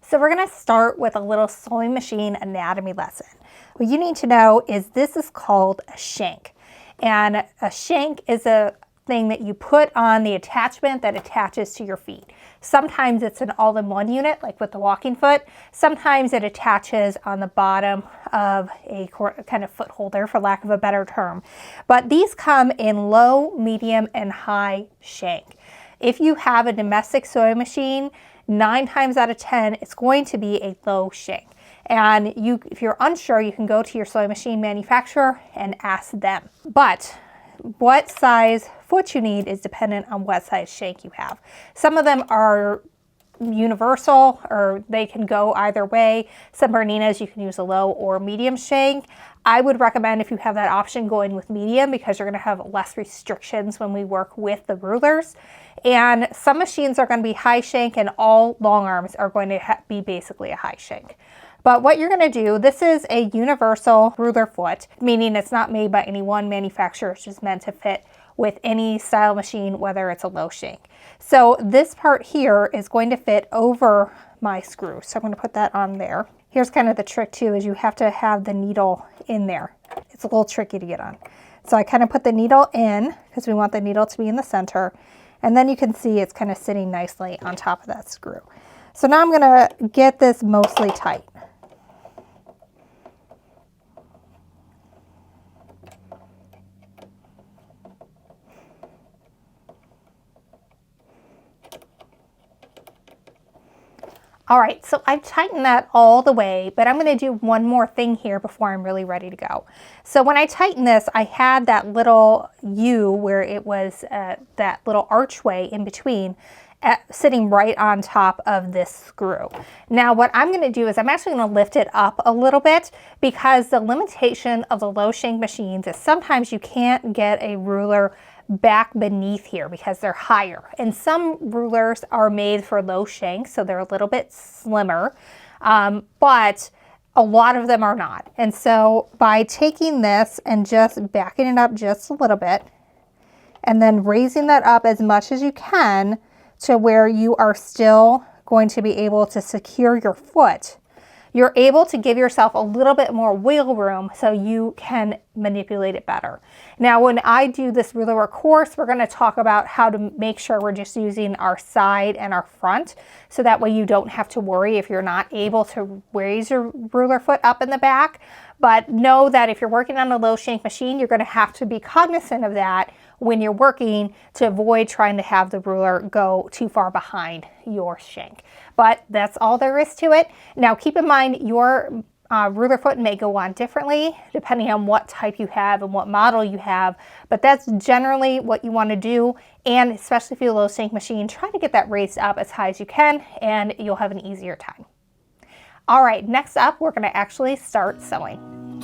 So we're going to start with a little sewing machine anatomy lesson. What you need to know is this is called a shank. And a shank is a thing that you put on the attachment that attaches to your feet. Sometimes it's an all-in-one unit, like with the walking foot. Sometimes it attaches on the bottom of a kind of foot holder, for lack of a better term. But these come in low, medium, and high shank. If you have a domestic sewing machine, 9 times out of 10, it's going to be a low shank. And if you're unsure, you can go to your sewing machine manufacturer and ask them. But what size foot you need is dependent on what size shank you have. Some of them are universal, or they can go either way. Some Berninas, you can use a low or medium shank. I would recommend, if you have that option, going with medium, because you're going to have less restrictions when we work with the rulers. And some machines are going to be high shank, and all long arms are going to be basically a high shank. But what you're going to do, this is a universal ruler foot, meaning it's not made by any one manufacturer. It's just meant to fit with any style machine, whether it's a low shank. So this part here is going to fit over my screw. So I'm going to put that on there. Here's kind of the trick too, is you have to have the needle in there. It's a little tricky to get on. So I kind of put the needle in, because we want the needle to be in the center. And then you can see it's kind of sitting nicely on top of that screw. So now I'm going to get this mostly tight. All right, so I've tightened that all the way, but I'm going to do one more thing here before I'm really ready to go. So when I tightened this, I had that little U where it was that little archway in between sitting right on top of this screw. Now what I'm going to do is I'm actually going to lift it up a little bit, because the limitation of the low shank machines is sometimes you can't get a ruler back beneath here because they're higher. And some rulers are made for low shank, so they're a little bit slimmer, but a lot of them are not. And so by taking this and just backing it up just a little bit, and then raising that up as much as you can to where you are still going to be able to secure your foot, you're able to give yourself a little bit more wiggle room so you can manipulate it better. Now, when I do this Rulerwork course, we're going to talk about how to make sure we're just using our side and our front, so that way you don't have to worry if you're not able to raise your ruler foot up in the back. But know that if you're working on a low shank machine, you're going to have to be cognizant of that when you're working, to avoid trying to have the ruler go too far behind your shank. But that's all there is to it. Now keep in mind, your ruler foot may go on differently depending on what type you have and what model you have, but that's generally what you want to do. And especially if you have a low shank machine, try to get that raised up as high as you can, and you'll have an easier time. All right, next up, we're going to actually start sewing.